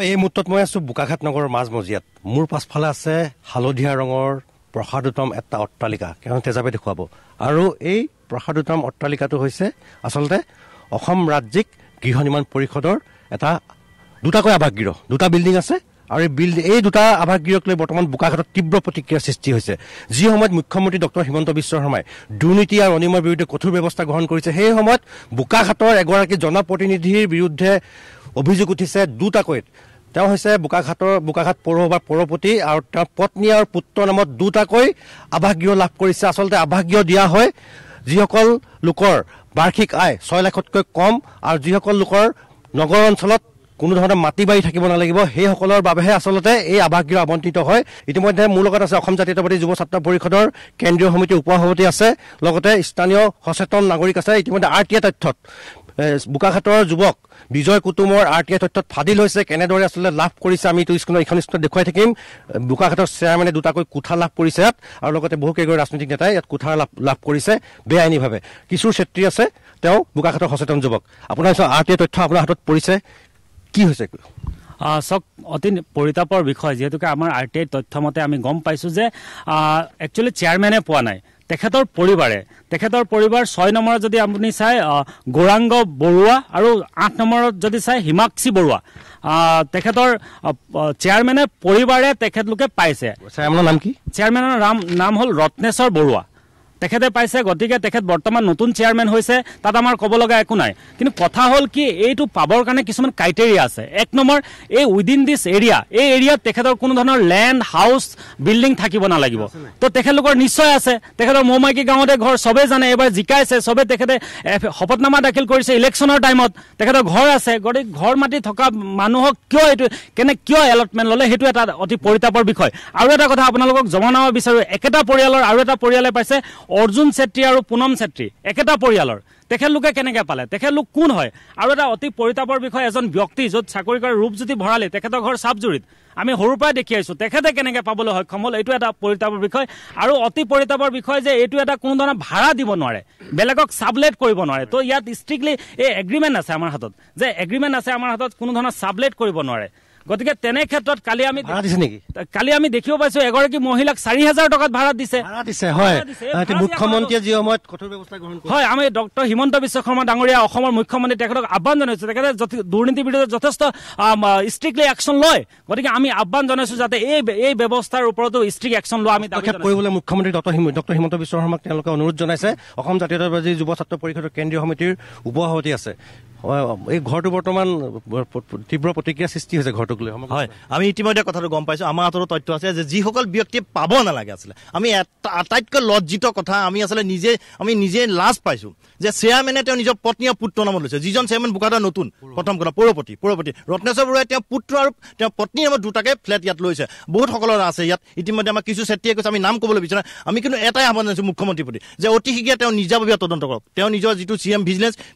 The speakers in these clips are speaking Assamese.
এই মুহূৰ্তত মই আছোঁ বোকাখাট নগৰৰ মাজমজিয়াত। মোৰ পাছফালে আছে হালধীয়া ৰঙৰ প্ৰসাদোত্তম এটা অট্টালিকা, কাৰণ তেজাবে দেখুৱাব। আৰু এই প্ৰসাদোত্তম অট্টালিকাটো হৈছে আচলতে অসম ৰাজ্যিক গৃহ নিৰ্মাণ পৰিষদৰ এটা দুটাকৈ আৱাসগৃহ, দুটা বিল্ডিং আছে। আৰু এই দুটা আৱাসগৃহক লৈ বৰ্তমান বোকাখাটত তীব্ৰ প্ৰতিক্ৰিয়াৰ সৃষ্টি হৈছে। যি সময়ত মুখ্যমন্ত্ৰী ডক্টৰ হিমন্ত বিশ্ব শৰ্মাই দুৰ্নীতি আৰু অনিয়মৰ বিৰুদ্ধে কঠোৰ ব্যৱস্থা গ্ৰহণ কৰিছে, সেই সময়ত বোকাখাটৰ এগৰাকী জনপ্ৰতিনিধিৰ বিৰুদ্ধে অভিযোগ উঠিছে দুটাকৈ। তেওঁ হৈছে বোকাখাট পৌৰসভাৰ পৌৰপতি আৰু তেওঁৰ পত্নী আৰু পুত্ৰ নামত দুটাকৈ আৱাসগৃহ লাভ কৰিছে। আচলতে আৱাসগৃহ দিয়া হয় যিসকল লোকৰ বাৰ্ষিক আয় 6 লাখতকৈ কম আৰু যিসকল লোকৰ নগৰ অঞ্চলত কোনো ধৰণৰ মাটি বাৰী থাকিব নালাগিব, সেইসকলৰ বাবেহে আচলতে এই আৱাসগৃহ আবণ্টিত হয়। ইতিমধ্যে মোৰ লগত আছে অসম জাতীয়তাবাদী যুৱ ছাত্ৰ পৰিষদৰ কেন্দ্ৰীয় সমিতিৰ উপ-সভাপতি আছে, লগতে স্থানীয় সচেতন নাগৰিক আছে। ইতিমধ্যে RTI তথ্যত বোকাখাটৰ যুৱক বিজয় কুটুমৰ RTI তথ্যত ফাদিল হৈছে, কেনেদৰে আচলতে লাভ কৰিছে আমি এইখন স্কুলত দেখুৱাই থাকিম। বোকাখাটৰ চেয়াৰমেনে দুটাকৈ কোঠা লাভ কৰিছে ইয়াত, আৰু লগতে বহুকেইগৰাকী ৰাজনৈতিক নেতাই ইয়াত কোঠা লাভ কৰিছে বেআইনীভাৱে। কিশোৰ চেত্ৰী আছে, তেওঁ বোকাখাটৰ সচেতন যুৱক। আপোনাৰ RTI তথ্য আপোনাৰ হাতত পৰিছে, কি হৈছে? চাওক, অতি পৰিতাপৰ বিষয়, যিহেতুকে আমাৰ RTI তথ্য মতে আমি গম পাইছোঁ যে একচুৱেলি চেয়াৰমেনে পোৱা নাই, তেখেতৰ পৰিবাৰ 6 নম্বৰত যদি আপুনি চাই গৌৰাংগ বৰুৱা আৰু 8 নম্বৰত যদি চাই হিমাক্ষী বৰুৱা, তেখেতৰ চেয়াৰমেনে পৰিবাৰে তেখেতলোকে পাইছে। চেয়াৰমেনৰ নাম কি? চেয়াৰমেনৰ নাম হ'ল ৰত্নেশ্বৰ বৰুৱা, তেখেতে পাইছে। গতিকে তেখেত বৰ্তমান নতুন চেয়াৰমেন হৈছে, তাত আমাৰ ক'ব লগা একো নাই। কিন্তু কথা হ'ল কি, এইটো পাবৰ কাৰণে কিছুমান ক্ৰাইটেৰিয়া আছে। 1 নম্বৰ, এই উইদিন দিছ এৰিয়া, এই এৰিয়াত তেখেতৰ কোনো ধৰণৰ লেণ্ড হাউচ বিল্ডিং থাকিব নালাগিব। তো তেখেতলোকৰ নিশ্চয় আছে। তেখেতৰ মৌমাইকী গাঁৱতে ঘৰ, চবেই জানে, এইবাৰ জিকাইছে চবে। তেখেতে শপতনামা দাখিল কৰিছে ইলেকশ্যনৰ টাইমত, তেখেতৰ ঘৰ আছে। গতিকে ঘৰ মাটি থকা মানুহক কিয় এলটমেণ্ট ল'লে, সেইটো এটা অতি পৰিতাপৰ বিষয়। আৰু এটা কথা আপোনালোকক জনাব বিচাৰোঁ, একেটা পৰিয়ালৰ আৰু এটা পৰিয়ালে পাইছে, অৰ্জুন চেত্ৰী আৰু পুনম চেত্ৰী, একেটা পৰিয়ালৰ। তেখেতলোকে কেনেকৈ পালে, তেখেতলোক কোন হয়? আৰু এটা অতি পৰিতাপৰ বিষয়, এজন ব্যক্তি য'ত চাকৰি কৰে, ৰূপজ্যোতি ভৰালী, তেখেতৰ ঘৰ চাপজুৰিত, আমি সৰুৰ পৰাই দেখি আহিছোঁ। তেখেতে কেনেকৈ পাবলৈ সক্ষম হ'ল, এইটো এটা পৰিতাপৰ বিষয়। আৰু অতি পৰিতাপৰ বিষয় যে এইটো এটা কোনো ধৰণৰ ভাড়া দিব নোৱাৰে, বেলেগক ছাবলেট কৰিব নোৱাৰে। তো ইয়াত ষ্ট্ৰিক্টলি এই এগ্ৰিমেণ্ট আছে আমাৰ হাতত, কোনো ধৰণৰ ছাবলেট কৰিব নোৱাৰে। গতিকে তেনে ক্ষেত্ৰত কালি আমি দেখিব পাইছো এগৰাকী মহিলাক 4,000 টকাত ভাড়া দিছে। মুখ্যমন্ত্ৰীয়ে যি সময়ত কঠোৰ ব্যৱস্থা গ্ৰহণ কৰিছে, হয়, আমি ডক্টৰ হিমন্ত বিশ্ব শৰ্মা ডাঙৰীয়া অসমৰ মুখ্যমন্ত্ৰী, তেখেতক আহ্বান জনাইছোঁ, তেখেতে দুৰ্নীতিৰ বিৰুদ্ধে যথেষ্ট ষ্ট্ৰিক্টলি একশ্যন লয়। গতিকে আমি আহ্বান জনাইছোঁ যাতে এই ব্যৱস্থাৰ ওপৰতো ষ্ট্ৰিক্ট একশ্যন লোৱা আমি কৰিবলৈ মুখ্যমন্ত্ৰী ডক্টৰ হিমন্ত বিশ্ব শৰ্মাক তেওঁলোকে অনুৰোধ জনাইছে। অসম জাতীয়তাবাদী যুৱ ছাত্ৰ পৰিষদৰ কেন্দ্ৰীয় সমিতিৰ উপ-সভাপতি আছে। এই ঘৰটো বৰ্তমান তীব্ৰ প্ৰতিক্ৰিয়া সৃষ্টি হৈছে ঘৰটোক লৈ। হয়, আমি ইতিমধ্যে কথাটো গম পাইছোঁ। আমাৰ হাততো তথ্য আছে যে যিসকল ব্যক্তিয়ে পাব নালাগে, আছিলে আমি আটাইতকৈ লজ্জিত কথা, আমি আচলতে নিজে লাজ পাইছোঁ যে চেয়াৰমেনে তেওঁ নিজৰ পত্নী আৰু পুত্ৰ নামত লৈছে। যিজন চেয়াৰমেন বোকাখাটৰ নতুন প্ৰথম কথা পৌৰপতি ৰত্নেশ্বৰ বৰুৱাই তেওঁ পুত্ৰ আৰু তেওঁ পত্নী নামত দুটাকে ফ্লেট ইয়াত লৈছে। বহুত সকলৰ আছে ইয়াত। ইতিমধ্যে আমাৰ কিছু চেত্ৰীয়ে কৈছে, আমি নাম ক'বলৈ বিচৰা, আমি কিন্তু এটাই আহ্বান জনাইছোঁ মুখ্যমন্ত্ৰীৰ প্ৰতি যে অতি শীঘ্ৰে তেওঁ নিজাববীয়া তদন্ত কৰক। তেওঁ নিজৰ যিটো CM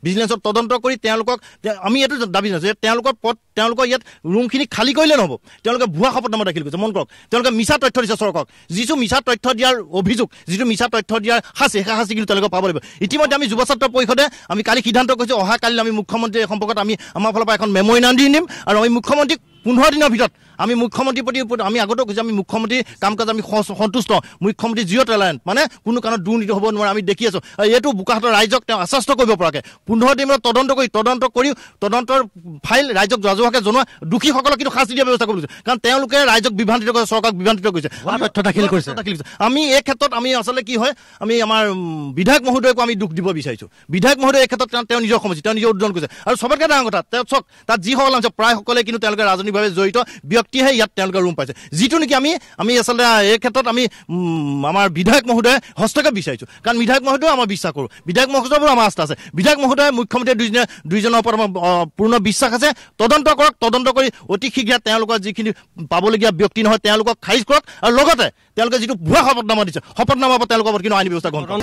ভিজিলেন্সত তদন্ত কৰি আমি এইটো দাবী জনাইছোঁ যে তেওঁলোকৰ ইয়াত ৰুমখিনি খালী কৰিলে নহ'ব। তেওঁলোকে ভুৱা শপতনামা দাখিল কৰিছে, মন কৰক। তেওঁলোকে মিছা তথ্য দিছে চৰকাৰক। যিটো মিছা তথ্য দিয়াৰ অভিযোগ, যিটো মিছা তথ্য দিয়াৰ শাস্তি, সেই শাস্তি কিন্তু তেওঁলোকে পাব লাগিব। ইতিমধ্যে আমি যুৱ ছাত্ৰ পৰিষদে আমি কালি সিদ্ধান্ত কৰিছোঁ, অহাকালি আমি মুখ্যমন্ত্ৰীৰ সম্পৰ্কত আমি আমাৰ ফালৰ পৰা এখন মেম'ৰেণ্ডাম দিম, আৰু আমি মুখ্যমন্ত্ৰীক 15 দিনৰ ভিতৰত আমি মুখ্যমন্ত্ৰীৰ প্ৰতি আমি আগতেও কৈছোঁ, আমি মুখ্যমন্ত্ৰীৰ কাম কাজ আমি সন্তুষ্ট। মুখ্যমন্ত্ৰী জিৰ' টলাৰেন্স, মানে কোনো কাৰণত দুৰ্নীতি হ'ব নোৱাৰে। আমি দেখি আছোঁ এইটো বোকাখাটৰ ৰাইজক তেওঁ আশ্বস্ত কৰিব পৰাকৈ 15 দিনত তদন্তৰ ফাইল ৰাইজক ৰাজহুৱাকৈ জনোৱা, দোষীসকলক কিন্তু শাস্তি দিয়াৰ ব্যৱস্থা কৰিব লাগিছে। কাৰণ তেওঁলোকে ৰাইজক বিভ্ৰান্তিত কৰিছে, চৰকাৰক বিভ্ৰান্তিত কৰিছে, তথ্য দাখিল কৰিছে। আমি এই ক্ষেত্ৰত আমি আচলতে কি হয়, আমি আমাৰ বিধায়ক মহোদয়কো আমি দুখ দিব বিচাৰিছোঁ। বিধায়ক মহোদয় এই ক্ষেত্ৰত তেওঁ নিজৰ সমষ্টি, তেওঁ নিজৰ উদ্বোধন কৰিছে। আৰু চবতকৈ ডাঙৰ কথা, তেওঁ চাওক, তাত যিসকল আছে প্ৰায়সকলে কিন্তু তেওঁলোকে ৰাজনৈতিকভাৱে জড়িত ব্যক্তিহে ইয়াত তেওঁলোকে ৰুম পাইছে। যিটো নেকি আমি আচলতে এই ক্ষেত্ৰত আমি আমাৰ বিধায়ক মহোদয়ে হস্তক্ষেপ বিচাৰিছোঁ। কাৰণ বিধায়ক মহোদয়ো আমাৰ বিশ্বাস কৰোঁ, বিধায়ক মহোদয়ৰো আমাৰ আস্থা আছে। বিধায়ক মহোদয়ে মুখ্যমন্ত্ৰী দুইজনৰ ওপৰত আমাৰ পূৰ্ণ বিশ্বাস আছে। তদন্ত কৰক, তদন্ত কৰি অতি শীঘ্ৰে তেওঁলোকৰ যিখিনি পাবলগীয়া ব্যক্তি নহয় তেওঁলোকক খাৰিজ কৰক, আৰু লগতে তেওঁলোকে যিটো ভুৱা শপতনামা দিছে, শপতনামাৰ পৰা তেওঁলোকৰ ওপৰত কিন্তু আইনী ব্যৱস্থা গ্ৰহণ কৰক।